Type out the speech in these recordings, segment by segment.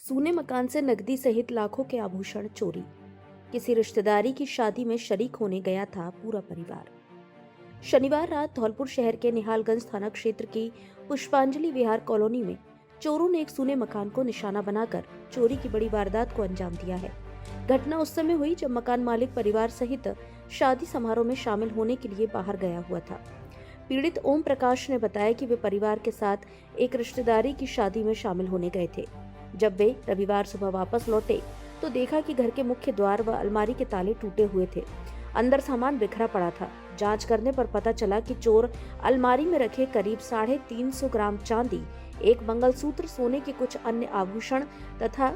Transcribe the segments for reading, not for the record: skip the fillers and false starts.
सूने मकान से नकदी सहित लाखों के आभूषण चोरी। किसी रिश्तेदारी की शादी में शरीक होने गया था पूरा परिवार। शनिवार रात धौलपुर शहर के निहालगंज थाना क्षेत्र की पुष्पांजलि विहार कॉलोनी में चोरों ने एक सूने मकान को निशाना बनाकर चोरी की बड़ी वारदात को अंजाम दिया है। घटना उस समय हुई जब मकान मालिक परिवार सहित शादी समारोह में शामिल होने के लिए बाहर गया हुआ था। पीड़ित ओम प्रकाश ने बताया कि वे परिवार के साथ एक रिश्तेदारी की शादी में शामिल होने गए थे। जब वे रविवार सुबह वापस लौटे तो देखा कि घर के मुख्य द्वार व अलमारी के ताले टूटे हुए थे। अंदर सामान बिखरा पड़ा था। जांच करने पर पता चला कि चोर अलमारी में रखे करीब 350 ग्राम चांदी, एक मंगलसूत्र, सोने के कुछ अन्य आभूषण तथा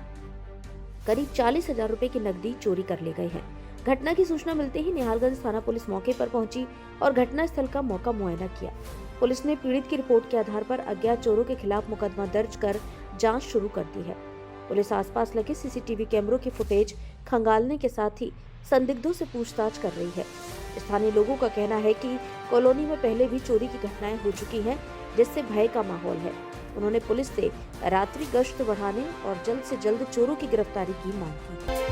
करीब 40,000 रुपए की नकदी चोरी कर ले गए हैं। घटना की सूचना मिलते ही निहालगंज थाना पुलिस मौके पर पहुंची और घटनास्थल का मौका मुआयना किया। पुलिस ने पीड़ित की रिपोर्ट के आधार पर अज्ञात चोरों के खिलाफ मुकदमा दर्ज कर जांच शुरू कर दी है। पुलिस आसपास लगे सीसीटीवी कैमरों की फुटेज खंगालने के साथ ही संदिग्धों से पूछताछ कर रही है। स्थानीय लोगों का कहना है कि कॉलोनी में पहले भी चोरी की घटनाएं हो चुकी हैं, जिससे भय का माहौल है। उन्होंने पुलिस से रात्रि गश्त बढ़ाने और जल्द से जल्द चोरों की गिरफ्तारी की मांग की।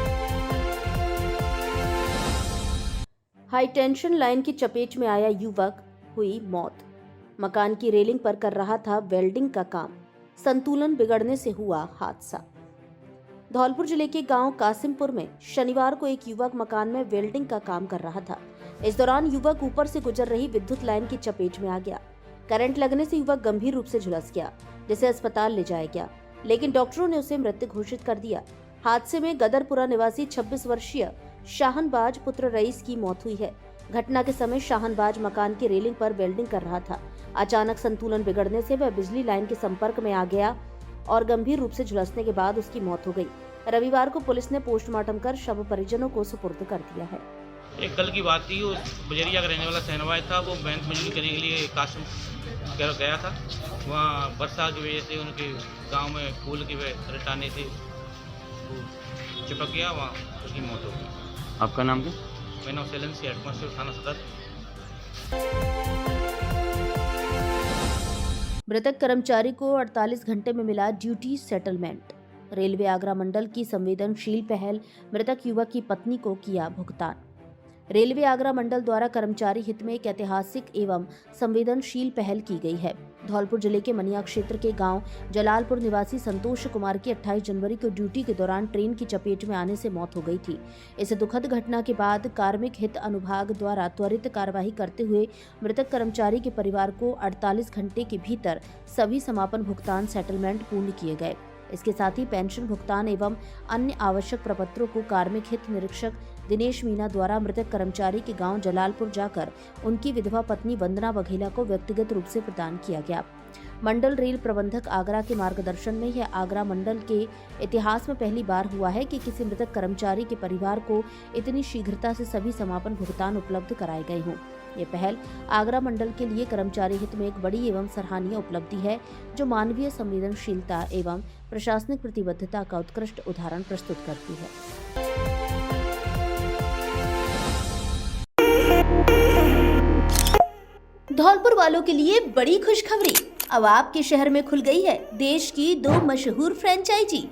हाई टेंशन लाइन की चपेट में आया युवक, हुई मौत। मकान की रेलिंग पर कर रहा था वेल्डिंग का काम, संतुलन बिगड़ने से हुआ हादसा। धौलपुर जिले के गांव कासिमपुर में शनिवार को एक युवक मकान में वेल्डिंग का काम कर रहा था। इस दौरान युवक ऊपर से गुजर रही विद्युत लाइन की चपेट में आ गया। करंट लगने से युवक गंभीर रूप से झुलस गया, जिसे अस्पताल ले जाया गया, लेकिन डॉक्टरों ने उसे मृत घोषित कर दिया। हादसे में गदरपुरा निवासी 26 वर्षीय शाहनबाज पुत्र रईस की मौत हुई है। घटना के समय शाहनबाज मकान की रेलिंग पर वेल्डिंग कर रहा था। अचानक संतुलन बिगड़ने से वह बिजली लाइन के संपर्क में आ गया और गंभीर रूप से झुलसने के बाद उसकी मौत हो गई। रविवार को पुलिस ने पोस्टमार्टम कर शव परिजनों को सुपुर्द कर दिया है। एक कल की बात थी, उस बजरिया का रहने वाला शहनवाज था। वो बैंक मजदूरी करने के लिए कासिम गया था। वहाँ वर्षा की वजह से उनके गांव में पुल की करंट आने से वो चिपक गया, वहाँ उसकी मौत हो गई। आपका नाम क्या? मेरा नाम सैलन से हेडमास्टर थाना सदर। मृतक कर्मचारी को 48 घंटे में मिला ड्यूटी सेटलमेंट। रेलवे आगरा मंडल की संवेदनशील पहल, मृतक युवक की पत्नी को किया भुगतान। रेलवे आगरा मंडल द्वारा कर्मचारी हित में एक ऐतिहासिक एवं संवेदनशील पहल की गई है। धौलपुर जिले के मनिया क्षेत्र के गांव जलालपुर निवासी संतोष कुमार की 28 जनवरी को ड्यूटी के दौरान ट्रेन की चपेट में आने से मौत हो गई थी। इस दुखद घटना के बाद कार्मिक हित अनुभाग द्वारा त्वरित कार्यवाही करते हुए मृतक कर्मचारी के परिवार को 48 घंटे के भीतर सभी समापन भुगतान सेटलमेंट पूर्ण किए गए। इसके साथ ही पेंशन भुगतान एवं अन्य आवश्यक प्रपत्रों को कार्मिक हित निरीक्षक दिनेश मीना द्वारा मृतक कर्मचारी के गांव जलालपुर जाकर उनकी विधवा पत्नी वंदना बघेला को व्यक्तिगत रूप से प्रदान किया गया। मंडल रेल प्रबंधक आगरा के मार्गदर्शन में यह आगरा मंडल के इतिहास में पहली बार हुआ है कि किसी मृतक कर्मचारी के परिवार को इतनी शीघ्रता से सभी समापन भुगतान उपलब्ध कराए गए हों। ये पहल आगरा मंडल के लिए कर्मचारी हित में एक बड़ी एवं सराहनीय उपलब्धि है, जो मानवीय संवेदनशीलता एवं प्रशासनिक प्रतिबद्धता का उत्कृष्ट उदाहरण प्रस्तुत करती है। धौलपुर वालों के लिए बड़ी खुशखबरी, अब आपके शहर में खुल गई है देश की 2 मशहूर फ्रेंचाइजी,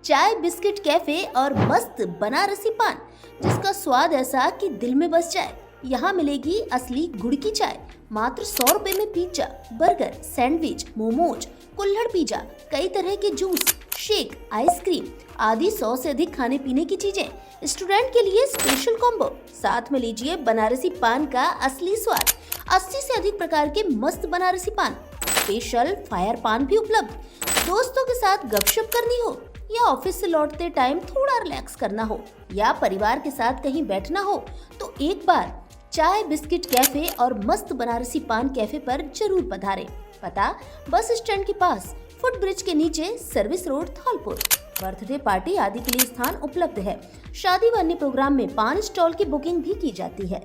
चाय बिस्किट कैफे और मस्त बनारसी पान, जिसका स्वाद ऐसा कि दिल में बस जाए। यहाँ मिलेगी असली गुड़ की चाय, मात्र 100 रुपए में पिज्जा, बर्गर, सैंडविच, मोमोज, कुल्हड़ पिज्जा, कई तरह के जूस, शेक, आइसक्रीम आदि 100 से अधिक खाने पीने की चीजें। स्टूडेंट के लिए स्पेशल कॉम्बो, साथ में लीजिए बनारसी पान का असली स्वाद। 80 से अधिक प्रकार के मस्त बनारसी पान, स्पेशल फायर पान भी उपलब्ध। दोस्तों के साथ गपशप करनी हो या ऑफिस से लौटते टाइम थोड़ा रिलैक्स करना हो या परिवार के साथ कहीं बैठना हो, तो एक बार चाय बिस्किट कैफे और मस्त बनारसी पान कैफे पर जरूर पधारें। पता बस स्टैंड के पास, फुट ब्रिज के नीचे, service road, Dholpur. Birthday party आदि के लिए स्थान उपलब्ध है। शादी व अन्य प्रोग्राम में पान स्टॉल की बुकिंग भी की जाती है।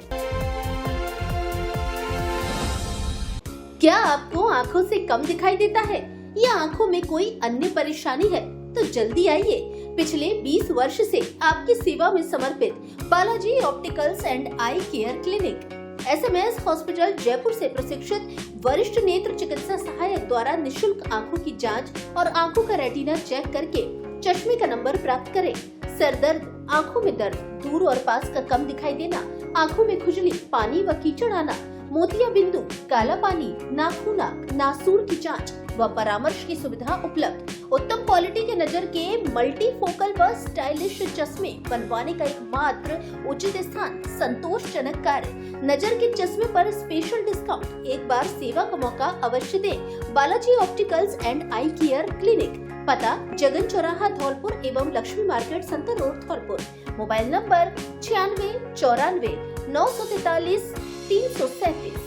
क्या आपको आँखों से कम दिखाई देता है या आँखों में कोई अन्य परेशानी है, तो जल्दी आइए। पिछले 20 वर्ष से आपकी सेवा में समर्पित Balaji opticals and eye care clinic, SMS hospital Jaipur से प्रशिक्षित वरिष्ठ नेत्र चिकित्सा सहायक द्वारा निशुल्क आंखों की जांच और आंखों का रेटिना चेक करके चश्मे का नंबर प्राप्त करें। सर दर्द, आँखों में दर्द, दूर और पास का कम दिखाई देना, आँखों में खुजली, पानी व कीचड़ आना, मोतिया बिंदु, काला पानी, नाखूना, नासूर की जांच व परामर्श की सुविधा उपलब्ध। उत्तम क्वालिटी के नजर के मल्टी फोकल व स्टाइलिश चश्मे बनवाने का एकमात्र उचित स्थान, संतोषजनक कार्य। नजर के चश्मे पर स्पेशल डिस्काउंट, एक बार सेवा का मौका अवश्य दें। Balaji opticals and eye care clinic, पता जगन चौराहा धौलपुर एवं Lakshmi market Santar road Dholpur. Mobile number 96 94 943 337।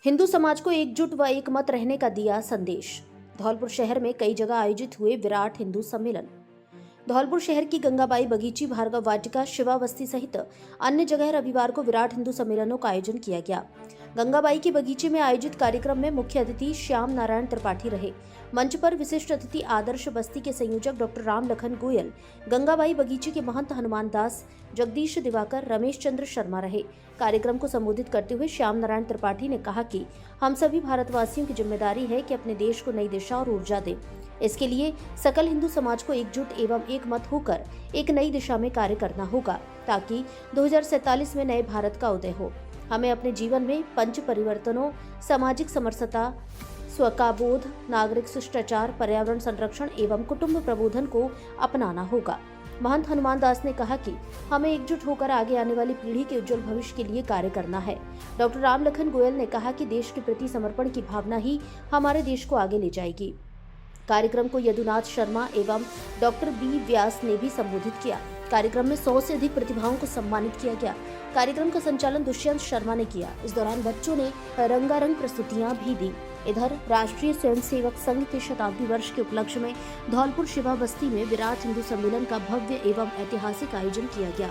हिंदू समाज को एकजुट व एकमत रहने का दिया संदेश। धौलपुर शहर में कई जगह आयोजित हुए विराट हिंदू सम्मेलन। धौलपुर शहर की गंगाबाई बगीची, भार्गव वाटिका, शिवा बस्ती सहित अन्य जगह रविवार को विराट हिंदू सम्मेलनों का आयोजन किया गया। गंगाबाई की बगीचे में आयोजित कार्यक्रम में मुख्य अतिथि श्याम नारायण त्रिपाठी रहे। मंच पर विशिष्ट अतिथि आदर्श बस्ती के संयोजक डॉक्टर राम लखन गोयल, गंगाबाई बगीचे के महंत हनुमान दास, जगदीश दिवाकर, रमेश चंद्र शर्मा रहे। कार्यक्रम को संबोधित करते हुए श्याम नारायण त्रिपाठी ने कहा कि हम सभी भारतवासियों की जिम्मेदारी है कि अपने देश को नई दिशा और ऊर्जा दें। इसके लिए सकल हिंदू समाज को एकजुट एवं एकमत होकर एक नई दिशा में कार्य करना होगा, ताकि 2047 में नए भारत का उदय हो। हमें अपने जीवन में पंच परिवर्तनों, सामाजिक समरसता, स्वकाबोध, नागरिक शिष्टाचार, पर्यावरण संरक्षण एवं कुटुंब प्रबोधन को अपनाना होगा। महंत हनुमान दास ने कहा कि हमें एकजुट होकर आगे आने वाली पीढ़ी के उज्जवल भविष्य के लिए कार्य करना है। डॉक्टर राम लखन गोयल ने कहा कि देश के प्रति समर्पण की भावना ही हमारे देश को आगे ले जाएगी। कार्यक्रम को यदुनाथ शर्मा एवं डॉक्टर बी व्यास ने भी संबोधित किया। कार्यक्रम में 100 से अधिक प्रतिभाओं को सम्मानित किया गया। कार्यक्रम का संचालन दुष्यंत शर्मा ने किया। इस दौरान बच्चों ने रंगारंग प्रस्तुतियां भी दी। इधर राष्ट्रीय स्वयंसेवक संघ के शताब्दी वर्ष के उपलक्ष्य में धौलपुर शिवा बस्ती में विराट हिंदू सम्मेलन का भव्य एवं ऐतिहासिक आयोजन किया गया।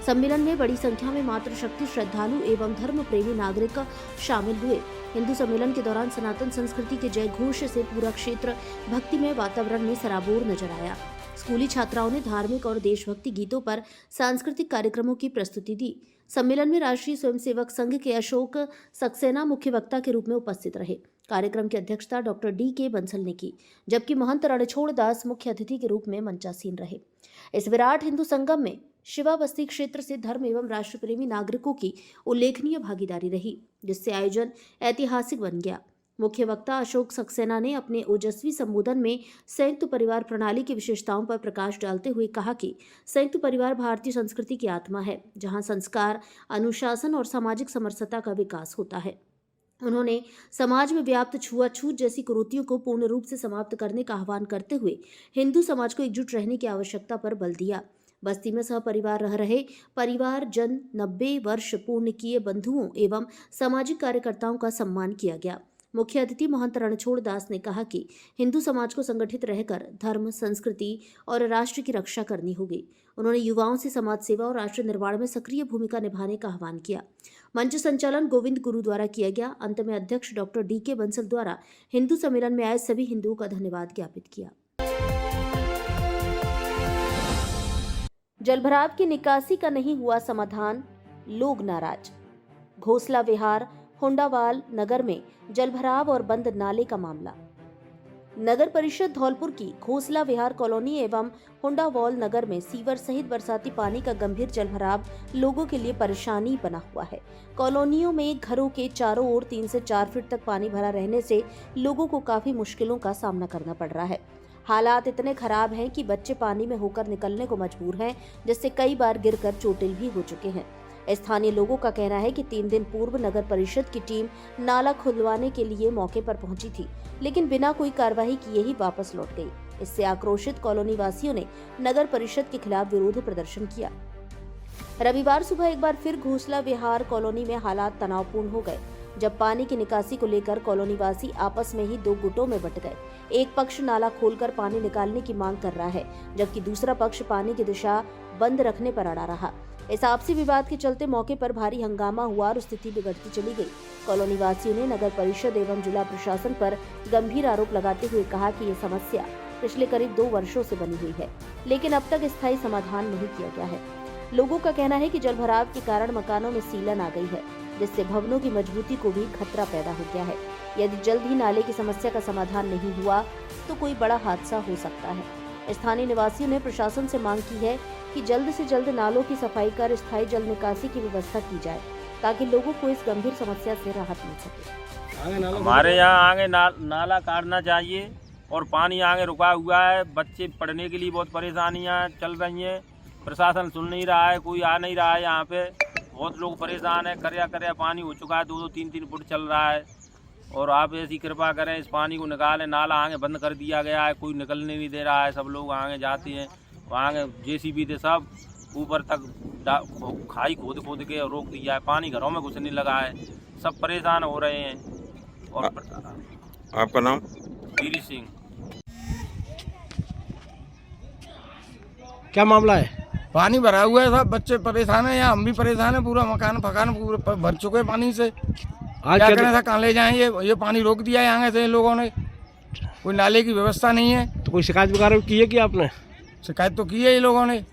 सम्मेलन में बड़ी संख्या में मातृशक्ति श्रद्धालु एवं धर्म प्रेमी नागरिक शामिल हुए। हिंदू सम्मेलन के दौरान सनातन संस्कृति के जय घोष से पूरा क्षेत्र भक्तिमय वातावरण में सराबोर नजर आया। स्कूली छात्राओं ने धार्मिक और देशभक्ति गीतों पर सांस्कृतिक कार्यक्रमों की प्रस्तुति दी। सम्मेलन में राष्ट्रीय स्वयंसेवक संघ के अशोक सक्सेना मुख्य वक्ता के रूप में उपस्थित रहे। कार्यक्रम की अध्यक्षता डॉक्टर डी.के. बंसल ने की, जबकि महंत रणछोड़ दास मुख्य अतिथि के रूप में मंचासीन रहे। इस विराट हिंदू संगम में शिवा बस्ती क्षेत्र से धर्म एवं राष्ट्र प्रेमी नागरिकों की उल्लेखनीय भागीदारी रही, जिससे आयोजन ऐतिहासिक बन गया। मुख्य वक्ता अशोक सक्सेना ने अपने ओजस्वी संबोधन में संयुक्त परिवार प्रणाली की विशेषताओं पर प्रकाश डालते हुए कहा कि संयुक्त परिवार भारतीय संस्कृति की आत्मा है, जहां संस्कार, अनुशासन और सामाजिक समरसता का विकास होता है। उन्होंने समाज में व्याप्त छुआछूत जैसी कुरीतियों को पूर्ण रूप से समाप्त करने का आह्वान करते हुए हिंदू समाज को एकजुट रहने की आवश्यकता पर बल दिया। बस्ती में सहपरिवार रह रहे परिवार जन 90 वर्ष पूर्ण किए बंधुओं एवं सामाजिक कार्यकर्ताओं का सम्मान किया गया। मुख्य अतिथि महंत रणछोड़ दास ने कहा कि हिंदू समाज को संगठित रहकर धर्म, संस्कृति और राष्ट्र की रक्षा करनी होगी। उन्होंने युवाओं से समाज सेवा और राष्ट्र निर्माण में सक्रिय भूमिका निभाने का आह्वान किया। मंच संचालन गोविंद गुरु द्वारा किया गया। अंत में अध्यक्ष डॉक्टर डी.के. बंसल द्वारा हिंदू सम्मेलन में आए सभी हिंदुओं का धन्यवाद ज्ञापित किया। जलभराव की निकासी का नहीं हुआ समाधान, लोग नाराज। घोसला विहार होंडावाल नगर में जलभराव और बंद नाले का मामला। नगर परिषद धौलपुर की घोसला विहार कॉलोनी एवं होंडावाल नगर में सीवर सहित बरसाती पानी का गंभीर जलभराव लोगों के लिए परेशानी बना हुआ है। कॉलोनियों में घरों के चारों ओर 3 से 4 फीट तक पानी भरा रहने से लोगों को काफी मुश्किलों का सामना करना पड़ रहा है। हालात इतने खराब हैं कि बच्चे पानी में होकर निकलने को मजबूर हैं, जिससे कई बार गिरकर चोटिल भी हो चुके हैं। स्थानीय लोगों का कहना है कि 3 दिन पूर्व नगर परिषद की टीम नाला खुलवाने के लिए मौके पर पहुंची थी, लेकिन बिना कोई कार्रवाई किए ही वापस लौट गई। इससे आक्रोशित कॉलोनी वासियों ने नगर परिषद के खिलाफ विरोध प्रदर्शन किया। रविवार सुबह एक बार फिर घोसला विहार कॉलोनी में हालात तनावपूर्ण हो गए, जब पानी की निकासी को लेकर कॉलोनी वासी आपस में ही 2 गुटों में बंट गए। एक पक्ष नाला खोलकर पानी निकालने की मांग कर रहा है, जबकि दूसरा पक्ष पानी की दिशा बंद रखने पर अड़ा रहा। इस आपसी विवाद के चलते मौके पर भारी हंगामा हुआ और स्थिति बिगड़ती चली गई। कॉलोनी वासियों ने नगर परिषद एवं जिला प्रशासन पर गंभीर आरोप लगाते हुए कहा कि ये समस्या पिछले करीब 2 वर्षों से बनी हुई है, लेकिन अब तक स्थायी समाधान नहीं किया गया है। लोगों का कहना है कि जलभराव के कारण मकानों में सीलन आ गई है, जिससे भवनों की मजबूती को भी खतरा पैदा हो गया है। यदि जल्द ही नाले की समस्या का समाधान नहीं हुआ तो कोई बड़ा हादसा हो सकता है। स्थानीय निवासियों ने प्रशासन से मांग की है कि जल्द से जल्द नालों की सफाई कर स्थायी जल निकासी की व्यवस्था की जाए ताकि लोगों को इस गंभीर समस्या से राहत मिल सके। हमारे यहाँ आगे नाला काटना चाहिए और पानी आगे रुका हुआ है। बच्चे पढ़ने के लिए बहुत परेशानियाँ चल रही हैं। प्रशासन सुन नहीं रहा है, कोई आ नहीं रहा है। यहाँ पे बहुत लोग परेशान है। करिया पानी हो चुका है, 2-2, 3-3 फुट चल रहा है। और आप ऐसी कृपा करें, इस पानी को निकालें। नाला आगे बंद कर दिया गया है, कोई निकलने नहीं दे रहा है। सब लोग आगे जाते हैं, वहाँ JCB से सब ऊपर तक खाई खोद के रोक दिया है। पानी घरों में घुसने लगा है, सब परेशान हो रहे हैं। और आपका नाम? वीरी सिंह। क्या मामला है? पानी भरा हुआ है, सब बच्चे परेशान है, यहाँ हम भी परेशान है। पूरा मकान पूरे भर चुके हैं पानी से। आज क्या करें था, कहाँ ले जाएं? ये पानी रोक दिया है यहाँ से लोगों ने। कोई नाले की व्यवस्था नहीं है। तो कोई शिकायत वगैरह की है कि आपने? शिकायत तो की है ये लोगों ने।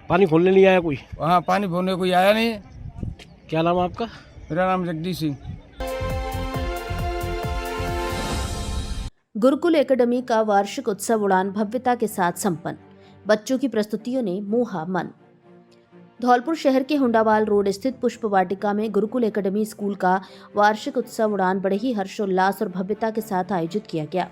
पानी खोलने नहीं आया कोई? वहाँ पानी भरने कोई आया नहीं है। क्या नाम है आपका? मेरा नाम जगदीश सिंह। गुरुकुल एकेडमी का वार्षिक उत्सव उड़ान भव्यता के साथ संपन्न। बच्चों की प्रस्तुतियों ने मोहा मन। धौलपुर शहर के हुंडावाल रोड स्थित पुष्प वाटिका में गुरुकुल एकेडमी स्कूल का वार्षिक उत्सव उड़ान बड़े ही हर्षोल्लास और भव्यता के साथ आयोजित किया गया।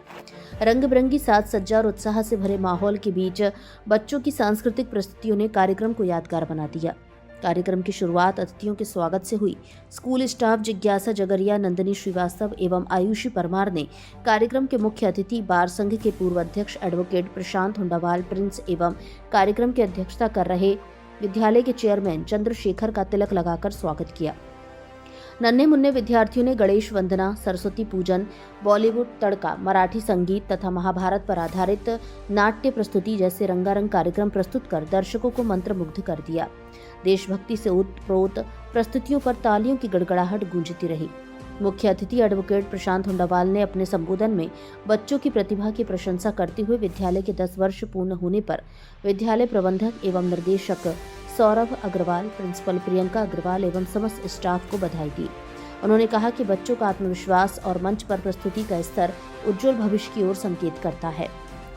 रंग बिरंगी साज सज्जा और उत्साह से भरे माहौल के बीच बच्चों की सांस्कृतिक प्रस्तुतियों ने कार्यक्रम को यादगार बना दिया। कार्यक्रम की शुरुआत अतिथियों के स्वागत से हुई। स्कूल स्टाफ जिज्ञासा जगरिया, नंदिनी श्रीवास्तव एवं आयुषी परमार ने कार्यक्रम के मुख्य अतिथि बार संघ के पूर्व अध्यक्ष एडवोकेट प्रशांत हुंडावाल प्रिंस एवं कार्यक्रम की अध्यक्षता कर रहे विद्यालय के चेयरमैन चंद्रशेखर का तिलक लगाकर स्वागत किया। नन्हे मुन्ने विद्यार्थियों ने गणेश वंदना, सरस्वती पूजन, बॉलीवुड तड़का, मराठी संगीत तथा महाभारत पर आधारित नाट्य प्रस्तुति जैसे रंगारंग कार्यक्रम प्रस्तुत कर दर्शकों को मंत्रमुग्ध कर दिया। देशभक्ति से ओतप्रोत प्रस्तुतियों पर तालियों की गड़गड़ाहट गूंजती रही। मुख्य अतिथि एडवोकेट प्रशांत हुंडावाल ने अपने संबोधन में बच्चों की प्रतिभा की प्रशंसा करते हुए विद्यालय के 10 वर्ष पूर्ण होने पर विद्यालय प्रबंधक एवं निर्देशक सौरभ अग्रवाल, प्रिंसिपल प्रियंका अग्रवाल एवं समस्त स्टाफ को बधाई दी। उन्होंने कहा कि बच्चों का आत्मविश्वास और मंच पर प्रस्तुति का स्तर उज्जवल भविष्य की ओर संकेत करता है।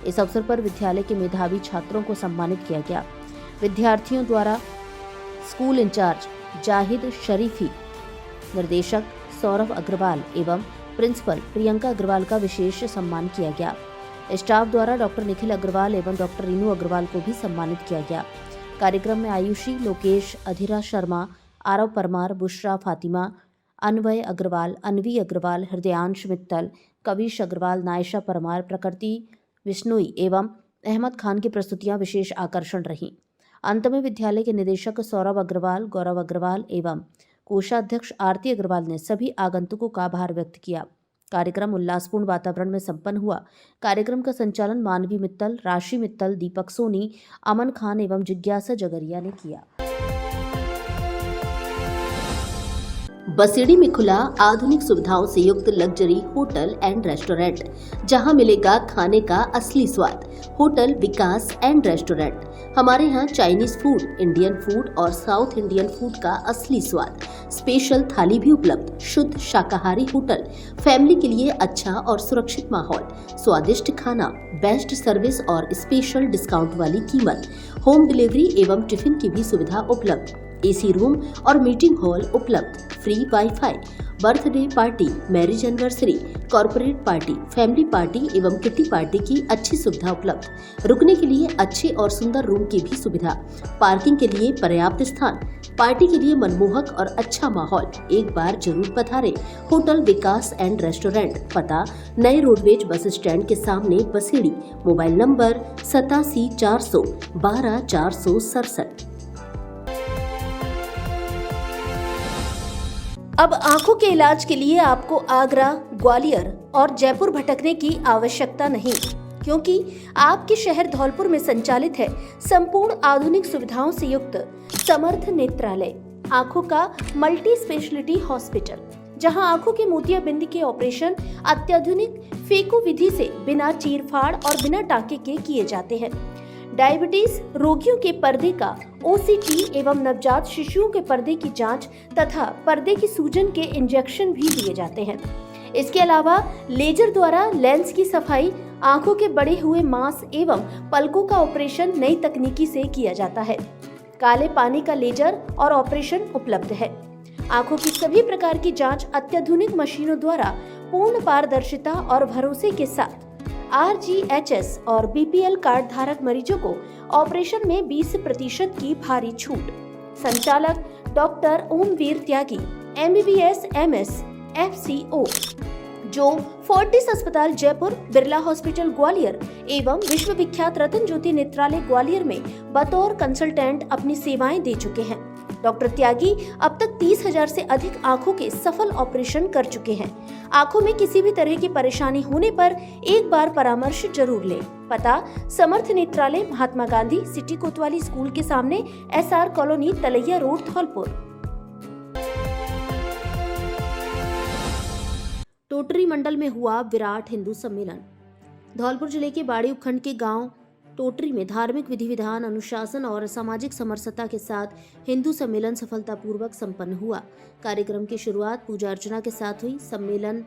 इस अवसर पर विद्यालय के मेधावी छात्रों को सम्मानित किया गया। विद्यार्थियों द्वारा स्कूल इंचार्ज जाहिद शरीफी, निर्देशक सौरभ अग्रवाल एवं प्रिंसिपल प्रियंका अग्रवाल का विशेष सम्मान किया गया। स्टाफ द्वारा डॉक्टर निखिल अग्रवाल एवं डॉक्टर रीनू अग्रवाल को भी सम्मानित किया गया। कार्यक्रम में आयुषी, लोकेश, अधीरा शर्मा, आरव परमार, बुशरा फातिमा, अन्वय अग्रवाल, अनवी अग्रवाल, हृदयांश मित्तल, कविश अग्रवाल, नायशा परमार, प्रकृति विश्नोई एवं अहमद खान की प्रस्तुतियां विशेष आकर्षण रहीं। अंत में विद्यालय के निदेशक सौरभ अग्रवाल, गौरव अग्रवाल एवं कोषाध्यक्ष आरती अग्रवाल ने सभी आगंतुकों का आभार व्यक्त किया। कार्यक्रम उल्लासपूर्ण वातावरण में संपन्न हुआ। कार्यक्रम का संचालन मानवी मित्तल, राशि मित्तल, दीपक सोनी, अमन खान एवं जिज्ञासा जगरिया ने किया। बसेड़ी में खुला आधुनिक सुविधाओं से युक्त लग्जरी होटल एंड रेस्टोरेंट, जहां मिलेगा खाने का असली स्वाद। Hotel Vikas and restaurant. हमारे यहाँ चाइनीज फूड, इंडियन फूड और साउथ इंडियन फूड का असली स्वाद। स्पेशल थाली भी उपलब्ध। शुद्ध शाकाहारी होटल। फैमिली के लिए अच्छा और सुरक्षित माहौल। स्वादिष्ट खाना, बेस्ट सर्विस और स्पेशल डिस्काउंट वाली कीमत। होम डिलीवरी एवं टिफिन की भी सुविधा उपलब्ध। एसी रूम और मीटिंग हॉल उपलब्ध। Free wifi. Birthday party, marriage anniversary, corporate party, family party एवं किटी पार्टी की अच्छी सुविधा उपलब्ध। रुकने के लिए अच्छे और सुंदर रूम की भी सुविधा। पार्किंग के लिए पर्याप्त स्थान। पार्टी के लिए मनमोहक और अच्छा माहौल। एक बार जरूर पधारें। Hotel Vikas and restaurant. पता नए रोडवेज बस स्टैंड के सामने, बसेड़ी। Mobile number 87 400 12 467। अब आंखों के इलाज के लिए आपको आगरा, ग्वालियर और जयपुर भटकने की आवश्यकता नहीं, क्योंकि आपके शहर धौलपुर में संचालित है संपूर्ण आधुनिक सुविधाओं से युक्त समर्थ नेत्रालय, आंखों का मल्टी स्पेशलिटी हॉस्पिटल, जहां आंखों के मोतियाबिंद के ऑपरेशन अत्याधुनिक फेको विधि से बिना चीरफाड़ और बिना टाके के किए जाते हैं। डायबिटीज रोगियों के पर्दे का OCT एवं नवजात शिशुओं के पर्दे की जांच तथा पर्दे की सूजन के इंजेक्शन भी दिए जाते हैं। इसके अलावा लेजर द्वारा लेंस की सफाई, आंखों के बड़े हुए मांस एवं पलकों का ऑपरेशन नई तकनीकी से किया जाता है। काले पानी का लेजर और ऑपरेशन उपलब्ध है। आंखों की सभी प्रकार की जांच अत्याधुनिक मशीनों द्वारा पूर्ण पारदर्शिता और भरोसे के साथ RGHS और BPL कार्ड धारक मरीजों को ऑपरेशन में 20% की भारी छूट। संचालक डॉक्टर ओमवीर त्यागी, MBBS MS FCO, जो फोर्टिस अस्पताल जयपुर, बिरला हॉस्पिटल ग्वालियर एवं विश्व विख्यात रतन ज्योति नेत्रालय ग्वालियर में बतौर कंसल्टेंट अपनी सेवाएं दे चुके हैं। डॉक्टर त्यागी अब तक 30,000 से अधिक आंखों के सफल ऑपरेशन कर चुके हैं। आंखों में किसी भी तरह की परेशानी होने पर एक बार परामर्श जरूर लें। पता: समर्थ नेत्रालय, महात्मा गांधी सिटी कोतवाली स्कूल के सामने, SR कॉलोनी, तलैया रोड, धौलपुर। टोटरी मंडल में हुआ विराट हिंदू सम्मेलन। धौलपुर जिले के बाड़ी उपखंड के गांव टोटरी में धार्मिक विधि विधान, अनुशासन और सामाजिक समरसता के साथ हिंदू सम्मेलन सफलतापूर्वक संपन्न हुआ। कार्यक्रम की शुरुआत पूजा अर्चना के साथ हुई। सम्मेलन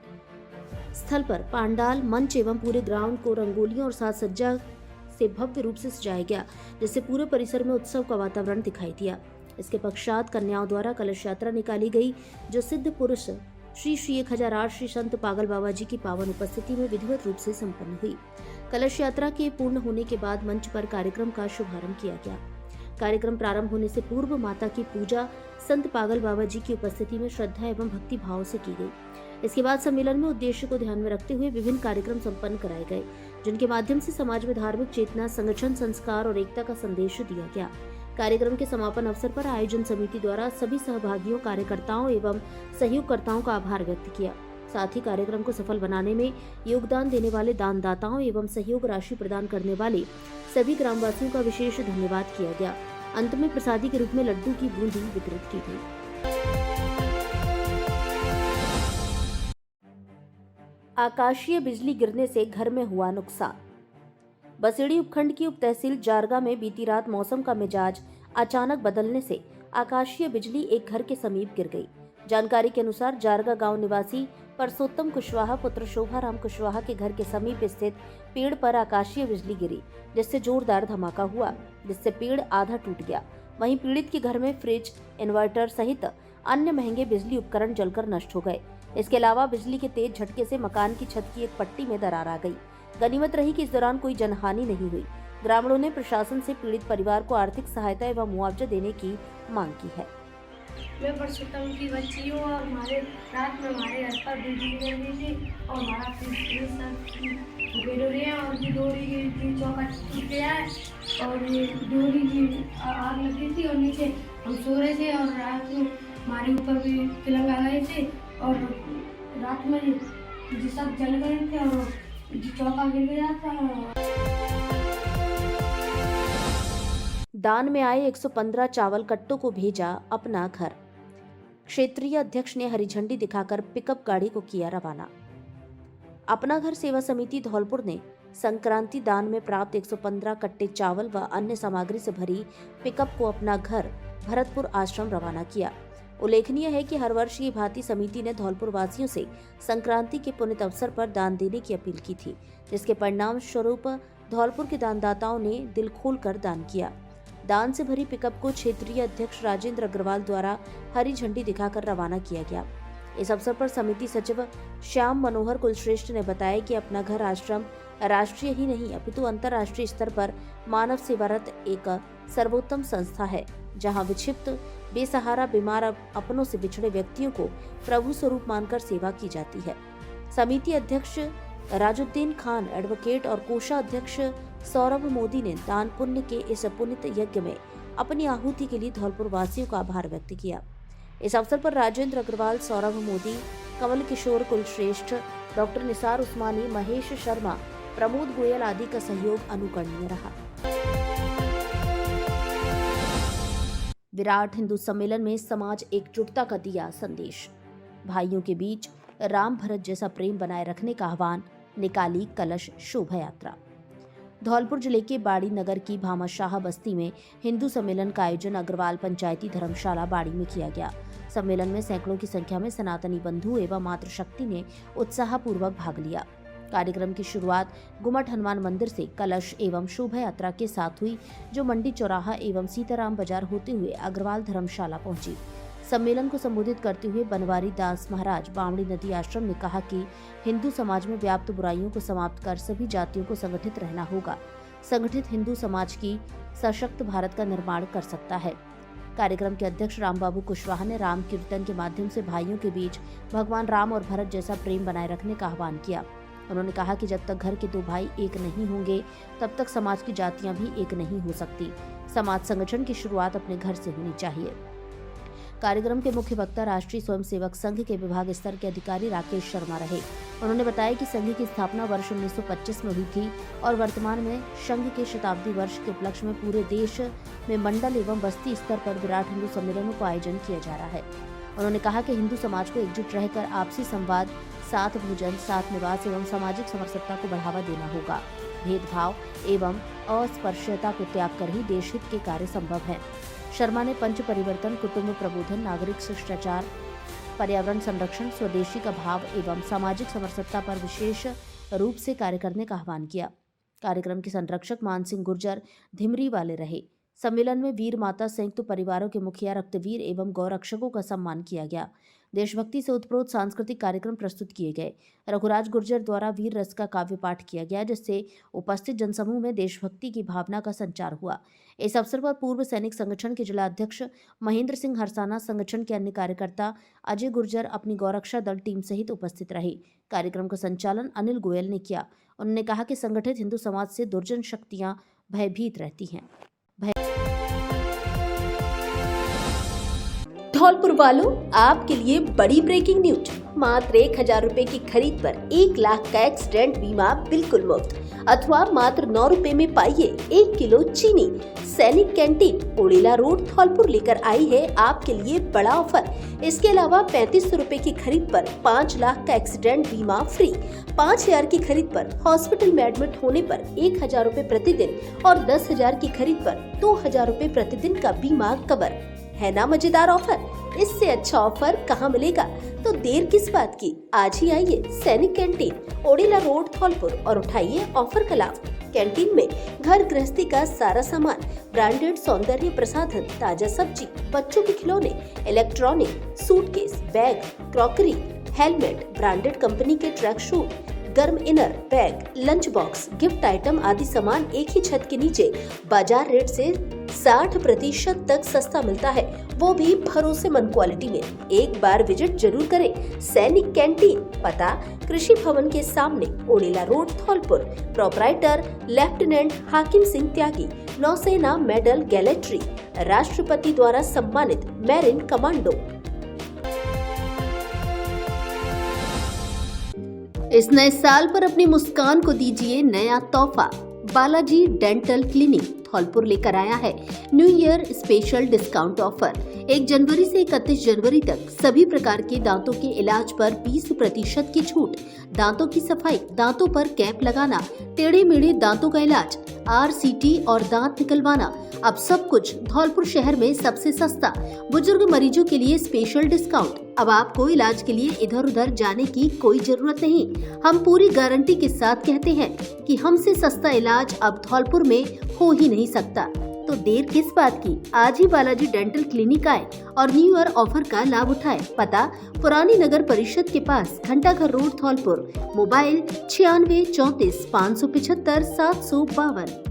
स्थल पर पांडाल, मंच एवं पूरे ग्राउंड को रंगोलियों और साज सज्जा से भव्य रूप से सजाया गया, जिससे पूरे परिसर में उत्सव का वातावरण दिखाई दिया। इसके पश्चात कन्याओं द्वारा कलश यात्रा निकाली गई, जो सिद्ध पुरुष श्री 1008 श्री संत पागल बाबा जी की पावन उपस्थिति में विधिवत रूप से संपन्न हुई। कलश यात्रा के पूर्ण होने के बाद मंच पर कार्यक्रम का शुभारंभ किया गया। कार्यक्रम प्रारंभ होने से पूर्व माता की पूजा संत पागल बाबा जी की उपस्थिति में श्रद्धा एवं भक्ति भाव से की गई। इसके बाद सम्मेलन में उद्देश्य को ध्यान में रखते हुए विभिन्न कार्यक्रम संपन्न कराए गए, जिनके माध्यम से समाज में धार्मिक चेतना, संगठन, संस्कार और एकता का संदेश दिया गया। कार्यक्रम के समापन अवसर पर आयोजन समिति द्वारा सभी सहभागियों, कार्यकर्ताओं एवं सहयोगकर्ताओं का आभार व्यक्त किया। साथ ही कार्यक्रम को सफल बनाने में योगदान देने वाले दानदाताओं एवं सहयोग राशि प्रदान करने वाले सभी ग्रामवासियों का विशेष धन्यवाद किया गया। अंत में प्रसादी के रूप में लड्डू की बूंदी वितरित की गई। आकाशीय बिजली गिरने से घर में हुआ नुकसान। बसेड़ी उपखंड की उप तहसील जारगा में बीती रात मौसम का मिजाज अचानक बदलने से आकाशीय बिजली एक घर के समीप गिर गई। जानकारी के अनुसार जारगा गांव निवासी परसोत्तम कुशवाहा पुत्र शोभाराम कुशवाहा के घर के समीप स्थित पेड़ पर आकाशीय बिजली गिरी, जिससे जोरदार धमाका हुआ, जिससे पेड़ आधा टूट गया। वहीं पीड़ित के घर में फ्रिज, इन्वर्टर सहित अन्य महंगे बिजली उपकरण जलकर नष्ट हो गए। इसके अलावा बिजली के तेज झटके से मकान की छत की एक पट्टी में दरार आ गई। गनीमत रही कि इस दौरान कोई जनहानि नहीं हुई। ग्रामीणों ने प्रशासन से पीड़ित परिवार को आर्थिक सहायता एवं मुआवजा देने की मांग की है। मैं परसोत्तम की बच्ची हूँ और हमारे रात में हमारे घर पर बिजली गिर गई थी और हमारा गिर रही है और ये डोरी की चौका टूट गया है और ये डोरी की आग लगी थी और नीचे हम सो रहे थे और रात को हमारे ऊपर भी तिलंग आ गए थे और रात में ये सब जल गए थे और चौका गिर गया था। दान में आए 115 चावल कट्टों को भेजा अपना घर। क्षेत्रीय अध्यक्ष ने हरी झंडी दिखाकर पिकअप गाड़ी को किया रवाना। अपना घर सेवा समिति धौलपुर ने संक्रांति दान में प्राप्त 115 कट्टे चावल व अन्य सामग्री से भरी पिकअप को अपना घर भरतपुर आश्रम रवाना किया। उल्लेखनीय है कि हर वर्ष की भांति समिति ने धौलपुर वासियों से संक्रांति के पुण्य अवसर पर दान देने की अपील की थी, जिसके परिणाम स्वरूप धौलपुर के दानदाताओं ने दिल खोलकर दान किया। दान से भरी पिकअप को क्षेत्रीय अध्यक्ष राजेंद्र अग्रवाल द्वारा हरी झंडी दिखाकर रवाना किया गया। इस अवसर पर समिति सचिव श्याम मनोहर कुलश्रेष्ठ ने बताया कि अपना घर आश्रम राष्ट्रीय ही नहीं अपितु अंतर्राष्ट्रीय स्तर पर मानव सेवारत एक सर्वोत्तम संस्था है, जहां विक्षिप्त, बेसहारा, बीमार, अपनों से बिछड़े व्यक्तियों को प्रभु स्वरूप मानकर सेवा की जाती है। समिति अध्यक्ष राजुद्दीन खान, एडवोकेट और कोषाध्यक्ष सौरभ मोदी ने दान पुण्य के इस पुनित यज्ञ में अपनी आहुति के लिए धौलपुर वासियों का आभार व्यक्त किया। इस अवसर पर राजेंद्र अग्रवाल, सौरभ मोदी, कमल किशोर कुलश्रेष्ठ, डॉक्टर निसार उस्मानी, महेश शर्मा, प्रमोद गोयल आदि का सहयोग अनुकरणीय रहा। विराट हिंदू सम्मेलन में समाज एकजुटता का दिया संदेश। भाइयों के बीच राम भरत जैसा प्रेम बनाए रखने का आह्वान। निकाली कलश शोभा यात्रा। धौलपुर जिले के बाड़ी नगर की भामाशाह बस्ती में हिंदू सम्मेलन का आयोजन अग्रवाल पंचायती धर्मशाला बाड़ी में किया गया। सम्मेलन में सैकड़ों की संख्या में सनातनी बंधु एवं मातृशक्ति ने उत्साहपूर्वक भाग लिया। कार्यक्रम की शुरुआत गुमट हनुमान मंदिर से कलश एवं शोभा यात्रा के साथ हुई, जो मंडी चौराहा एवं सीताराम बाजार होते हुए अग्रवाल धर्मशाला पहुंची। सम्मेलन को संबोधित करते हुए बनवारी दास महाराज बावड़ी नदी आश्रम ने कहा कि हिंदू समाज में व्याप्त बुराइयों को समाप्त कर सभी जातियों को संगठित रहना होगा। संगठित हिंदू समाज की सशक्त भारत का निर्माण कर सकता है। कार्यक्रम के अध्यक्ष रामबाबू कुशवाहा ने राम कीर्तन के माध्यम से भाइयों के बीच भगवान राम और भरत जैसा प्रेम बनाए रखने का आह्वान किया। उन्होंने कहा कि जब तक घर के दो भाई एक नहीं होंगे, तब तक समाज की जातियां भी एक नहीं हो सकती। समाज संगठन की शुरुआत अपने घर से होनी चाहिए। कार्यक्रम के मुख्य वक्ता राष्ट्रीय स्वयंसेवक संघ के विभाग स्तर के अधिकारी राकेश शर्मा रहे। उन्होंने बताया कि संघ की स्थापना वर्ष 1925 में हुई थी और वर्तमान में संघ के शताब्दी वर्ष के उपलक्ष्य में पूरे देश में मंडल एवं बस्ती स्तर पर विराट हिंदू सम्मेलनों का आयोजन किया जा रहा है। उन्होंने कहा कि हिंदू समाज को एकजुट रहकर आपसी संवाद, साथ भोजन, साथ निवास एवं सामाजिक समरसता को बढ़ावा देना होगा। भेदभाव एवं अस्पृश्यता को त्याग कर ही देश हित के कार्य संभव है। शर्मा ने पंच परिवर्तन, कुटुंब प्रबोधन, नागरिक शिष्टाचार, पर्यावरण संरक्षण, स्वदेशी का भाव एवं सामाजिक समरसता पर विशेष रूप से कार्य करने का आह्वान किया। कार्यक्रम के संरक्षक मानसिंह गुर्जर धिमरी वाले रहे। सम्मेलन में वीर माता संयुक्त परिवारों के मुखिया, रक्तवीर एवं गौरक्षकों का सम्मान किया गया। देशभक्ति से उत्प्रोत सांस्कृतिक कार्यक्रम प्रस्तुत किए गए। रघुराज गुर्जर द्वारा वीर रस का काव्य पाठ किया गया, जिससे उपस्थित जनसमूह में देशभक्ति की भावना का संचार हुआ। इस अवसर पर पूर्व सैनिक संगठन के जिला अध्यक्ष महेंद्र सिंह हरसाना, संगठन के अन्य कार्यकर्ता अजय गुर्जर, अपनी गौरक्षा दल टीम सहित उपस्थित रहे। कार्यक्रम का संचालन अनिल गोयल ने किया। उन्होंने कहा कि संगठित हिंदू समाज से दुर्जन शक्तियां भयभीत रहती हैं। धौलपुर वालों, आपके लिए बड़ी ब्रेकिंग न्यूज। मात्र 1000 रुपए की खरीद पर 1 लाख का एक्सीडेंट बीमा बिल्कुल मुफ्त, अथवा मात्र 9 रुपए में पाइए 1 किलो चीनी। सैनिक कैंटीन ओड़ेला रोड धौलपुर लेकर आई है आपके लिए बड़ा ऑफर। इसके अलावा 3500 रुपए की खरीद पर 5 लाख का एक्सीडेंट बीमा फ्री। 5000 की खरीद पर हॉस्पिटल में एडमिट होने पर 1000 रुपए प्रतिदिन और 10,000 की खरीद पर 2000 रुपए प्रतिदिन का बीमा कवर। है ना मजेदार ऑफर? इससे अच्छा ऑफर कहाँ मिलेगा? तो देर किस बात की, आज ही आइए सैनिक कैंटीन ओड़ेला रोड धौलपुर और उठाइए ऑफर का लाभ। कैंटीन में घर गृहस्थी का सारा सामान, ब्रांडेड सौंदर्य प्रसाधन, ताजा सब्जी, बच्चों के खिलौने, electronic, suitcase, bag, crockery, helmet, branded company के ट्रैक शूट, गर्म inner, bag, lunch box, gift item आदि सामान एक ही छत के नीचे बाजार रेट से 60% तक सस्ता मिलता है, वो भी भरोसेमंद क्वालिटी में। एक बार विजिट जरूर करें। सैनिक कैंटीन, पता कृषि भवन के सामने, ओड़ेला रोड धौलपुर। प्रोपराइटर लेफ्टिनेंट हाकिम सिंह त्यागी, नौसेना मेडल गैलेट्री, राष्ट्रपति द्वारा सम्मानित मैरिन कमांडो। इस नए साल पर अपनी मुस्कान को दीजिए नया तोहफा। बालाजी डेंटल क्लिनिक धौलपुर लेकर आया है new year special discount offer. 1 जनवरी से 31 जनवरी तक सभी प्रकार के दांतों के इलाज पर 20% की छूट। दांतों की सफाई, दांतों पर कैप लगाना, टेढ़े मेढ़े दांतों का इलाज, RCT और दांत निकलवाना, अब सब कुछ धौलपुर शहर में सबसे सस्ता। बुजुर्ग मरीजों के लिए स्पेशल डिस्काउंट। अब आपको इलाज के लिए इधर उधर जाने की कोई जरूरत नहीं। हम पूरी गारंटी के साथ कहते हैं कि हमसे सस्ता इलाज अब धौलपुर में हो ही नहीं सकता। तो देर किस बात की, आज ही बालाजी डेंटल क्लिनिक आए और न्यू ईयर ऑफर का लाभ उठाए। पता पुरानी नगर परिषद के पास, घंटाघर रोड धौलपुर। मोबाइल 96 34 575 752।